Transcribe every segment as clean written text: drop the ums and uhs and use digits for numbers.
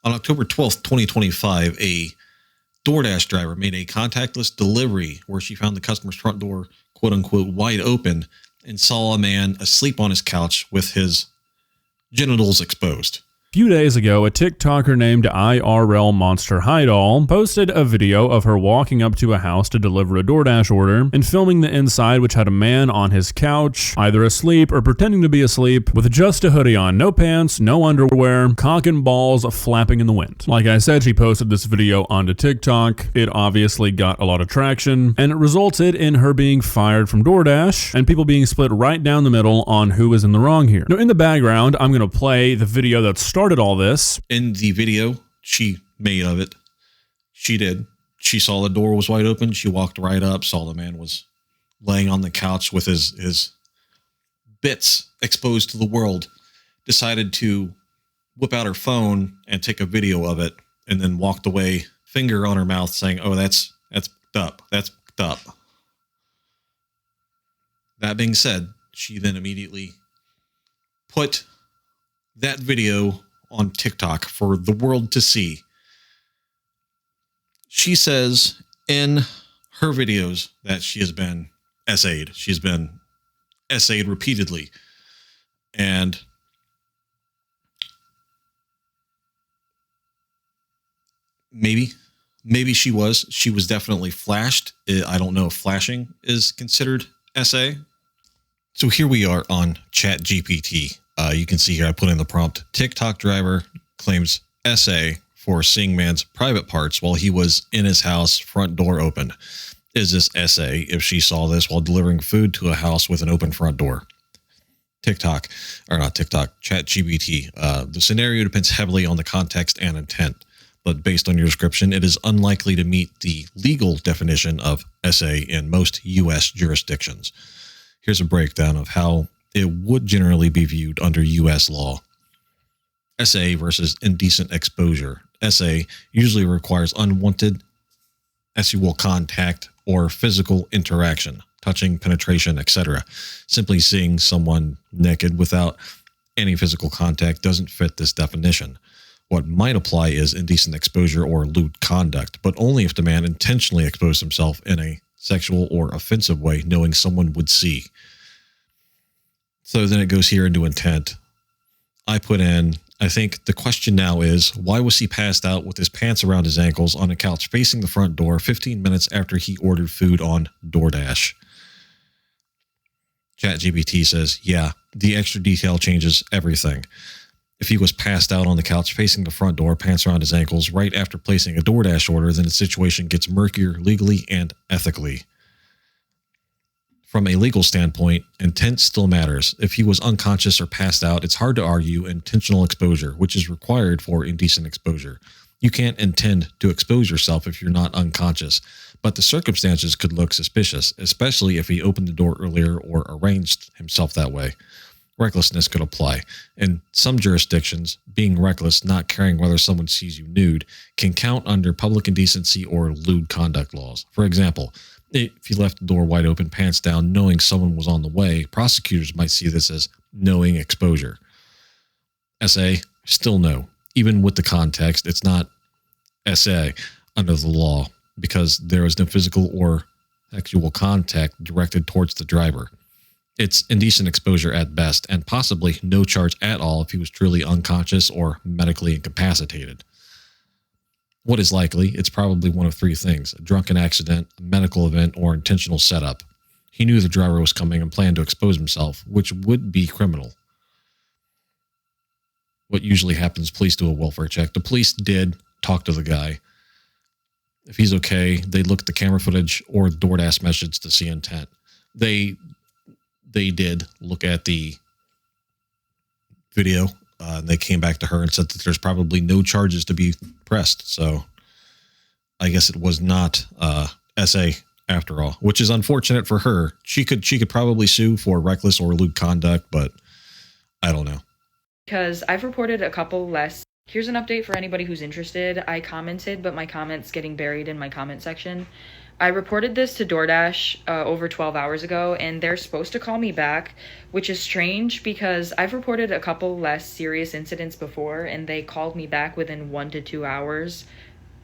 On October 12th, 2025, a DoorDash driver made a contactless delivery where she found the customer's front door, quote unquote, wide open and saw a man asleep on his couch with his genitals exposed. A few days ago, a TikToker named IRL Monster Hideall posted a video of her walking up to a house to deliver a DoorDash order and filming the inside, which had a man on his couch, either asleep or pretending to be asleep, with just a hoodie on, no pants, no underwear, cock and balls flapping in the wind. Like I said, she posted this video onto TikTok. It obviously got a lot of traction, and it resulted in her being fired from DoorDash and people being split right down the middle on who is in the wrong here. Now, in the background, I'm going to play the video that started all this. In the video she made of it, she saw the door was wide open. She walked right up, saw the man was laying on the couch with his bits exposed to the world, decided to whip out her phone and take a video of it, and then walked away, finger on her mouth, saying, "Oh, that's up. That's up." That being said, she then immediately put that video on TikTok for the world to see. She says in her videos that she has been SA'd. She's been SA'd repeatedly. And maybe she was definitely flashed. I don't know if flashing is considered SA. So here we are on ChatGPT. You can see here I put in the prompt: TikTok driver claims SA for seeing man's private parts while he was in his house, front door open. Is this SA if she saw this while delivering food to a house with an open front door? ChatGPT. The scenario depends heavily on the context and intent, but based on your description, it is unlikely to meet the legal definition of SA in most U.S. jurisdictions. Here's a breakdown of how it would generally be viewed under U.S. law. SA versus indecent exposure. SA usually requires unwanted sexual contact or physical interaction, touching, penetration, etc. Simply seeing someone naked without any physical contact doesn't fit this definition. What might apply is indecent exposure or lewd conduct, but only if the man intentionally exposed himself in a sexual or offensive way, knowing someone would see. So then it goes here into intent. I put in, I think the question now is, why was he passed out with his pants around his ankles on a couch facing the front door 15 minutes after he ordered food on DoorDash? ChatGPT says, yeah, the extra detail changes everything. If he was passed out on the couch facing the front door, pants around his ankles, right after placing a DoorDash order, then the situation gets murkier legally and ethically. From a legal standpoint, intent still matters. If he was unconscious or passed out, it's hard to argue intentional exposure, which is required for indecent exposure. You can't intend to expose yourself if you're not unconscious, but the circumstances could look suspicious, especially if he opened the door earlier or arranged himself that way. Recklessness could apply. In some jurisdictions, being reckless, not caring whether someone sees you nude, can count under public indecency or lewd conduct laws. For example, if you left the door wide open, pants down, knowing someone was on the way, prosecutors might see this as knowing exposure. SA, still no. Even with the context, it's not SA under the law because there is no physical or sexual contact directed towards the driver. It's indecent exposure at best, and possibly no charge at all if he was truly unconscious or medically incapacitated. What is likely? It's probably one of three things: a drunken accident, a medical event, or intentional setup. He knew the driver was coming and planned to expose himself, which would be criminal. What usually happens, police do a welfare check. The police did talk to the guy. If he's okay, they look at the camera footage or DoorDash message to see intent. They did look at the video. And they came back to her and said that there's probably no charges to be pressed. So I guess it was not SA after all, which is unfortunate for her. She could probably sue for reckless or lewd conduct, but I don't know. Because I've reported a couple less Here's an update for anybody who's interested. I commented, but my comment's getting buried in my comment section. I reported this to DoorDash over 12 hours ago, and they're supposed to call me back, which is strange because I've reported a couple less serious incidents before, and they called me back within 1 to 2 hours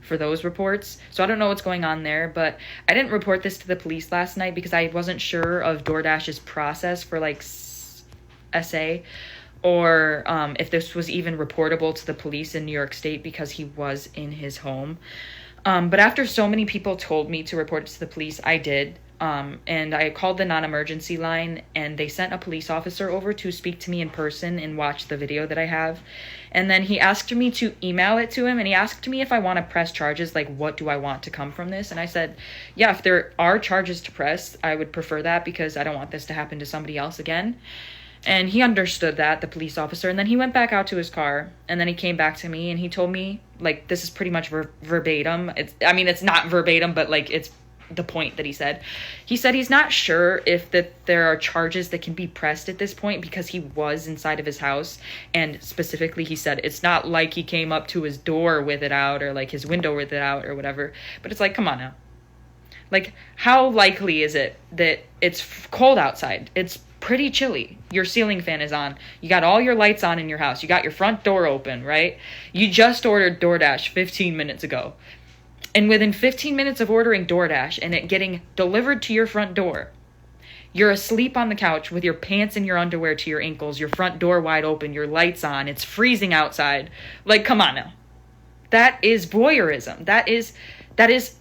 for those reports. So I don't know what's going on there, but I didn't report this to the police last night because I wasn't sure of DoorDash's process for like SA, or if this was even reportable to the police in New York State because he was in his home. But after so many people told me to report it to the police, I did. And I called the non-emergency line, and they sent a police officer over to speak to me in person and watch the video that I have. And then he asked me to email it to him, and he asked me if I want to press charges, like what do I want to come from this? And I said, yeah, if there are charges to press, I would prefer that because I don't want this to happen to somebody else again. And he understood that, the police officer, and then he went back out to his car, and then he came back to me, and he told me, like, this is pretty much verbatim. It's not verbatim, but, like, it's the point that he said. He said he's not sure if that there are charges that can be pressed at this point because he was inside of his house, and specifically he said it's not like he came up to his door with it out or, like, his window with it out or whatever, but it's like, come on now. Like, how likely is it that it's cold outside? It's pretty chilly. Your ceiling fan is on. You got all your lights on in your house. You got your front door open, right? You just ordered DoorDash 15 minutes ago. And within 15 minutes of ordering DoorDash and it getting delivered to your front door, you're asleep on the couch with your pants and your underwear to your ankles, your front door wide open, your lights on. It's freezing outside. Like, come on now. That is voyeurism. That is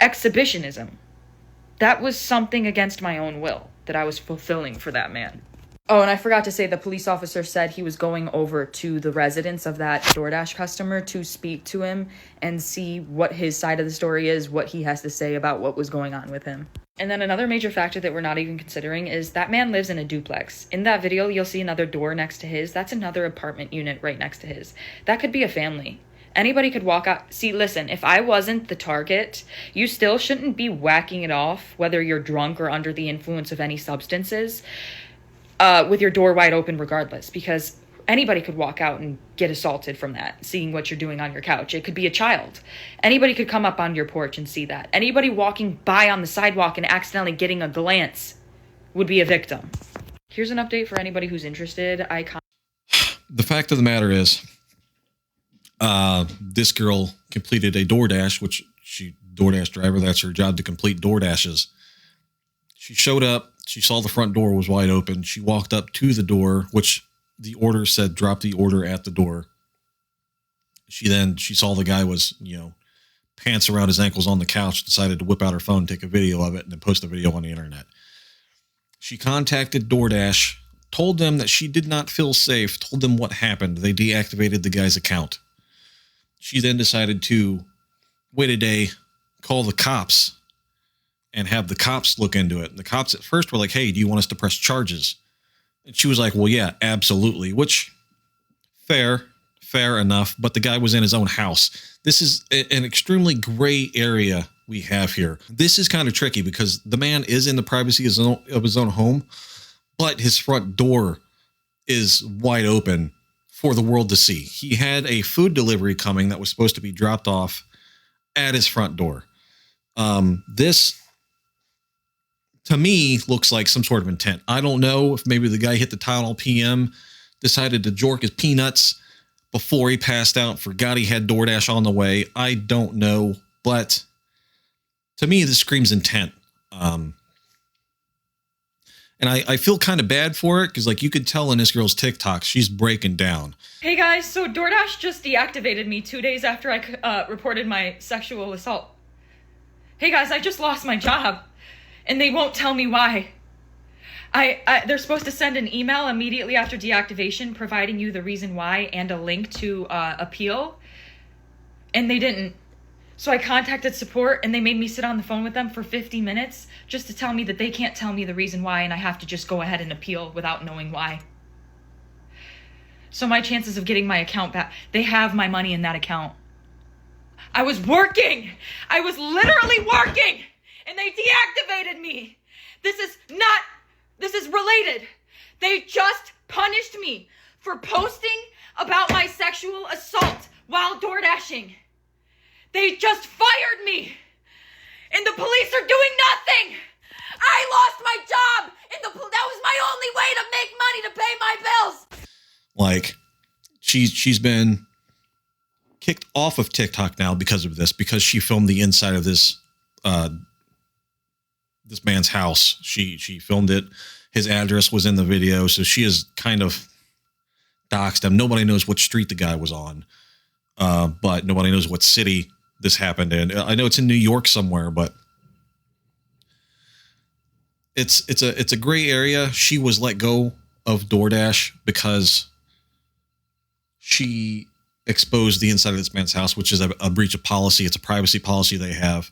exhibitionism. That was something against my own will that I was fulfilling for that man. Oh, and I forgot to say the police officer said he was going over to the residence of that DoorDash customer to speak to him and see what his side of the story is, what he has to say about what was going on with him. And then another major factor that we're not even considering is that man lives in a duplex. In that video, you'll see another door next to his. That's another apartment unit right next to his. That could be a family. Anybody could walk out. See, listen, if I wasn't the target, you still shouldn't be whacking it off, whether you're drunk or under the influence of any substances, with your door wide open regardless, because anybody could walk out and get assaulted from that, seeing what you're doing on your couch. It could be a child. Anybody could come up on your porch and see that. Anybody walking by on the sidewalk and accidentally getting a glance would be a victim. Here's an update for anybody who's interested. The fact of the matter is, this girl completed a DoorDash, which DoorDash driver, that's her job, to complete DoorDashes. She showed up. She saw the front door was wide open. She walked up to the door, which the order said drop the order at the door. She saw the guy was, pants around his ankles on the couch, decided to whip out her phone, take a video of it, and then post the video on the internet. She contacted DoorDash, told them that she did not feel safe, told them what happened. They deactivated the guy's account. She then decided to wait a day, call the cops, and have the cops look into it. And the cops at first were like, hey, do you want us to press charges? And she was like, well, yeah, absolutely. Which, fair enough. But the guy was in his own house. This is an extremely gray area we have here. This is kind of tricky because the man is in the privacy of his own home, but his front door is wide open for the world to see. He had a food delivery coming that was supposed to be dropped off at his front door. This, to me, looks like some sort of intent. I don't know if maybe the guy hit the Tylenol PM, decided to jork his peanuts before he passed out, forgot he had DoorDash on the way. I don't know, but to me, this screams intent. And I feel kind of bad for it because, like, you could tell in this girl's TikTok, she's breaking down. Hey guys, so DoorDash just deactivated me 2 days after I reported my sexual assault. Hey guys, I just lost my job, and they won't tell me why. They're supposed to send an email immediately after deactivation providing you the reason why and a link to appeal, and they didn't. So I contacted support, and they made me sit on the phone with them for 50 minutes just to tell me that they can't tell me the reason why, and I have to just go ahead and appeal without knowing why. So my chances of getting my account back, they have my money in that account. I was working. I was literally working, and they deactivated me. This is related. They just punished me for posting about my sexual assault while door dashing. They just fired me, and the police are doing nothing. I lost my job, and that was my only way to make money to pay my bills. Like, she's been kicked off of TikTok now because of this, because she filmed the inside of this this man's house. She filmed it. His address was in the video, so she is kind of doxed him. Nobody knows what street the guy was on, but nobody knows what city this happened in. I know it's in New York somewhere, but it's a gray area. She was let go of DoorDash because she exposed the inside of this man's house, which is a breach of policy. It's a privacy policy they have.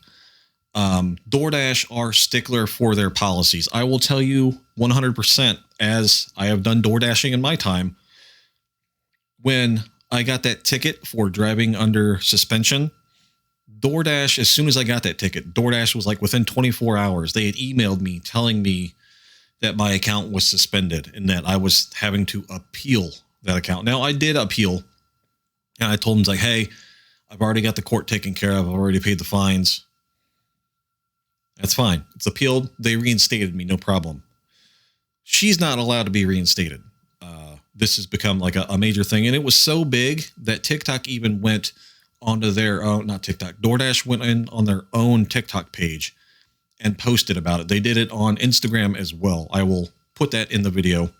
DoorDash are stickler for their policies. I will tell you 100%, as I have done door dashing in my time. When I got that ticket for driving under suspension, DoorDash, as soon as I got that ticket, DoorDash was like within 24 hours, they had emailed me telling me that my account was suspended and that I was having to appeal that account. Now, I did appeal, and I told them, like, hey, I've already got the court taken care of. I've already paid the fines. That's fine. It's appealed. They reinstated me. No problem. She's not allowed to be reinstated. This has become like a major thing. And it was so big that TikTok even went onto their own, not TikTok, DoorDash went in on their own TikTok page and posted about it. They did it on Instagram as well. I will put that in the video.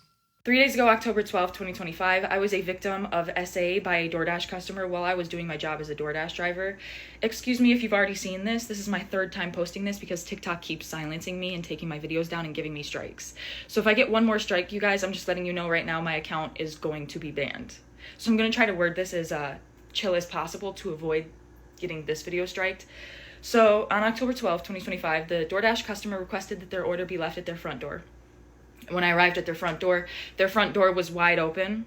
3 days ago, October 12th, 2025, I was a victim of SA by a DoorDash customer while I was doing my job as a DoorDash driver. Excuse me if you've already seen this. This is my third time posting this because TikTok keeps silencing me and taking my videos down and giving me strikes. So if I get one more strike, you guys, I'm just letting you know right now my account is going to be banned. So I'm going to try to word this as chill as possible to avoid getting this video striked. So on October 12th, 2025, the DoorDash customer requested that their order be left at their front door. When I arrived at their front door was wide open,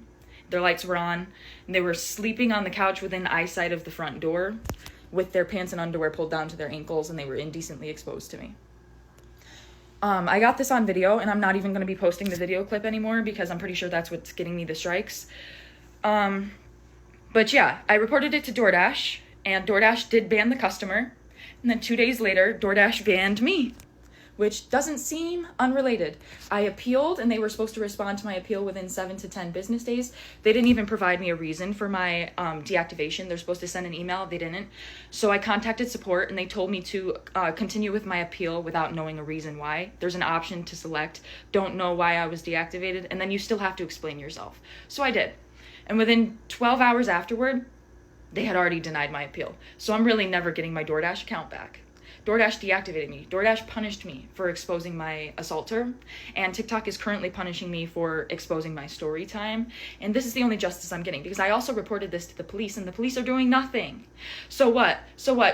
their lights were on, and they were sleeping on the couch within eyesight of the front door with their pants and underwear pulled down to their ankles, and they were indecently exposed to me. I got this on video, and I'm not even going to be posting the video clip anymore because I'm pretty sure that's what's getting me the strikes. But yeah, I reported it to DoorDash, and DoorDash did ban the customer, and then 2 days later, DoorDash banned me, which doesn't seem unrelated. I appealed, and they were supposed to respond to my appeal within 7 to 10 business days. They didn't even provide me a reason for my deactivation. They're supposed to send an email. They didn't. So I contacted support, and they told me to continue with my appeal without knowing a reason why. There's an option to select, don't know why I was deactivated, and then you still have to explain yourself. So I did. And within 12 hours afterward, they had already denied my appeal. So I'm really never getting my DoorDash account back. DoorDash deactivated me. DoorDash punished me for exposing my assaulter, and TikTok is currently punishing me for exposing my story time. And this is the only justice I'm getting because I also reported this to the police, and the police are doing nothing. So what?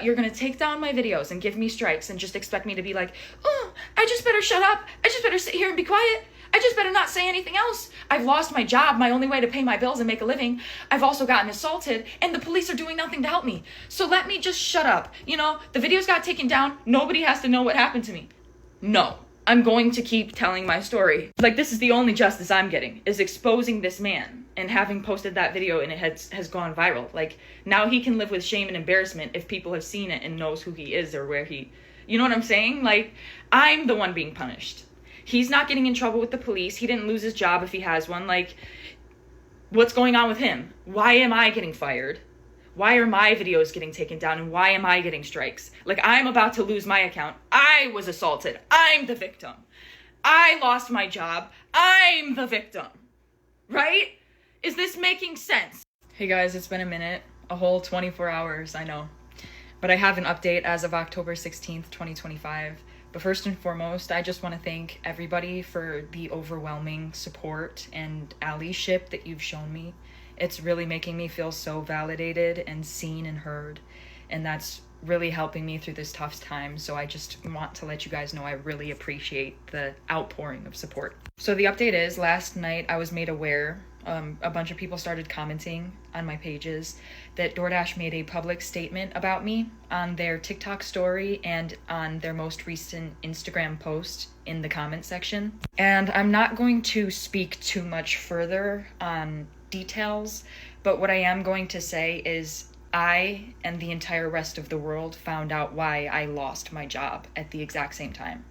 You're gonna take down my videos and give me strikes and just expect me to be like, oh, I just better shut up. I just better sit here and be quiet. I just better not say anything else. I've lost my job, my only way to pay my bills and make a living. I've also gotten assaulted, and the police are doing nothing to help me. So let me just shut up. You know, the videos got taken down. Nobody has to know what happened to me. No, I'm going to keep telling my story. Like, this is the only justice I'm getting, is exposing this man and having posted that video and it has gone viral. Like, now he can live with shame and embarrassment if people have seen it and knows who he is or where he, you know what I'm saying? Like, I'm the one being punished. He's not getting in trouble with the police. He didn't lose his job if he has one. Like, what's going on with him? Why am I getting fired? Why are my videos getting taken down? And why am I getting strikes? Like, I'm about to lose my account. I was assaulted. I'm the victim. I lost my job. I'm the victim. Right? Is this making sense? Hey guys, it's been a minute. A whole 24 hours, I know. But I have an update as of October 16th, 2025. But first and foremost, I just want to thank everybody for the overwhelming support and allyship that you've shown me. It's really making me feel so validated and seen and heard. And that's really helping me through this tough time. So I just want to let you guys know I really appreciate the outpouring of support. So the update is, last night I was made aware, a bunch of people started commenting on my pages that DoorDash made a public statement about me on their TikTok story and on their most recent Instagram post in the comment section. And I'm not going to speak too much further on details, But what I am going to say is I and the entire rest of the world found out why I lost my job at the exact same time.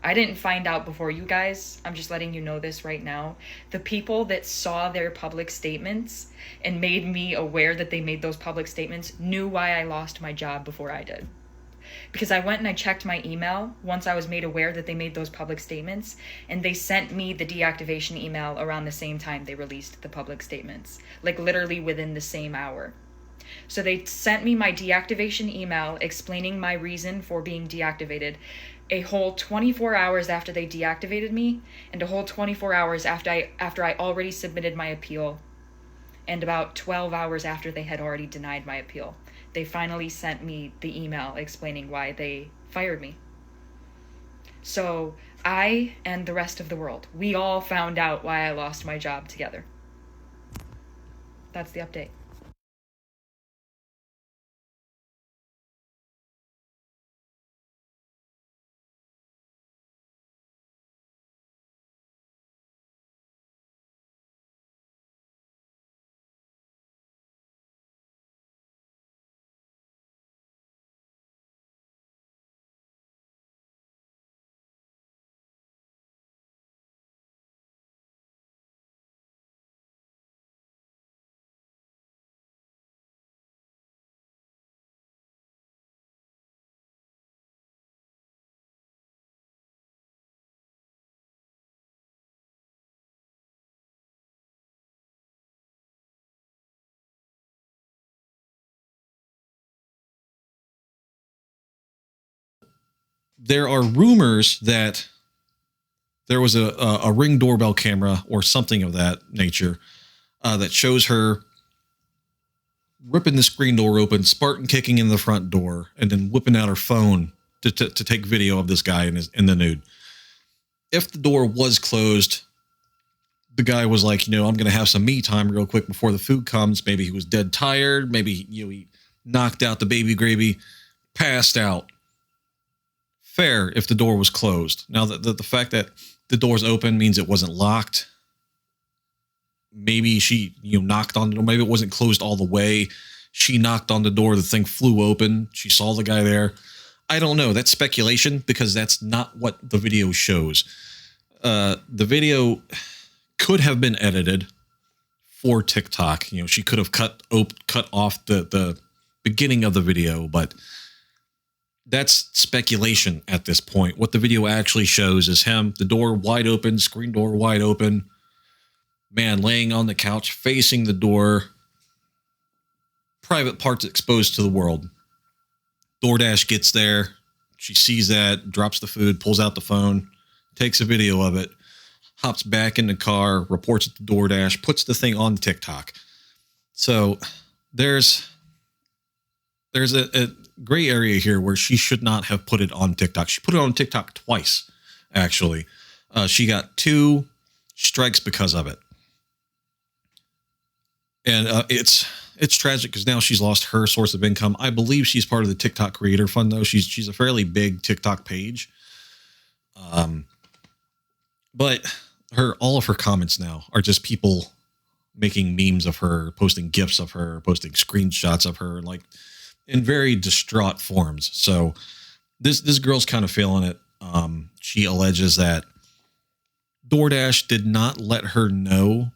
I didn't find out before you guys. I'm just letting you know this right now. The people that saw their public statements and made me aware that they made those public statements knew why I lost my job before I did. Because I went and I checked my email once I was made aware that they made those public statements, and they sent me the deactivation email around the same time they released the public statements, like literally within the same hour. So they sent me my deactivation email explaining my reason for being deactivated a whole 24 hours after they deactivated me, and a whole 24 hours after I already submitted my appeal, and about 12 hours after they had already denied my appeal. They finally sent me the email explaining why they fired me. So I and the rest of the world, we all found out why I lost my job together. That's the update. There are rumors that there was a Ring doorbell camera or something of that nature that shows her ripping the screen door open, Spartan kicking in the front door, and then whipping out her phone to take video of this guy in the nude. If the door was closed, the guy was like, I'm going to have some me time real quick before the food comes. Maybe he was dead tired. Maybe he knocked out the baby gravy, passed out. Fair if the door was closed. Now, the fact that the door's open means it wasn't locked. Maybe she knocked on the door. Maybe it wasn't closed all the way. She knocked on the door. The thing flew open. She saw the guy there. I don't know. That's speculation because that's not what the video shows. The video could have been edited for TikTok. She could have cut off the beginning of the video, but that's speculation at this point. What the video actually shows is him, the door wide open, screen door wide open, man laying on the couch facing the door, private parts exposed to the world. DoorDash gets there. She sees that, drops the food, pulls out the phone, takes a video of it, hops back in the car, reports it to DoorDash, puts the thing on TikTok. So there's a gray area here where she should not have put it on TikTok. She put it on TikTok twice, actually. She got 2 strikes because of it. And it's tragic because now she's lost her source of income. I believe she's part of the TikTok Creator Fund, though. She's a fairly big TikTok page. But all of her comments now are just people making memes of her, posting GIFs of her, posting screenshots of her, like in very distraught forms. So this girl's kind of feeling it. She alleges that DoorDash did not let her know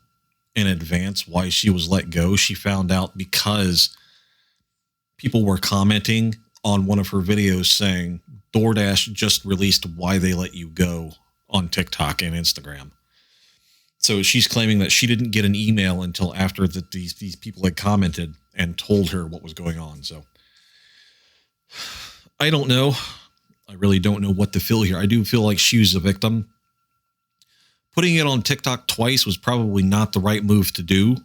in advance why she was let go. She found out because people were commenting on one of her videos saying DoorDash just released why they let you go on TikTok and Instagram. So she's claiming that she didn't get an email until after these people had commented and told her what was going on. So I don't know. I really don't know what to feel here. I do feel like she was a victim. Putting it on TikTok twice was probably not the right move to do.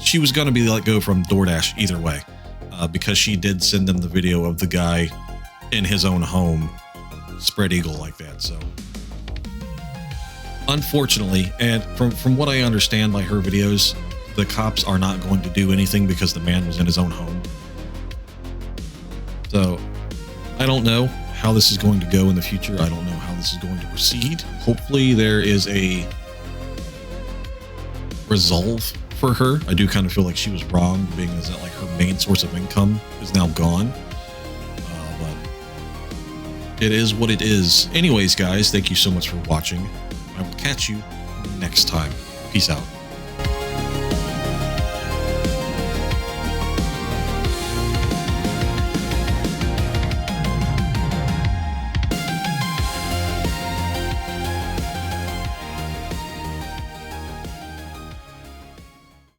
She was going to be let go from DoorDash either way, because she did send them the video of the guy in his own home, spread eagle like that. So unfortunately, and from what I understand by her videos, the cops are not going to do anything because the man was in his own home. So I don't know how this is going to go in the future. I don't know how this is going to proceed. Hopefully there is a resolve for her. I do kind of feel like she was wrong, being as that like her main source of income is now gone. But it is what it is. Anyways, guys, thank you so much for watching. I will catch you next time. Peace out.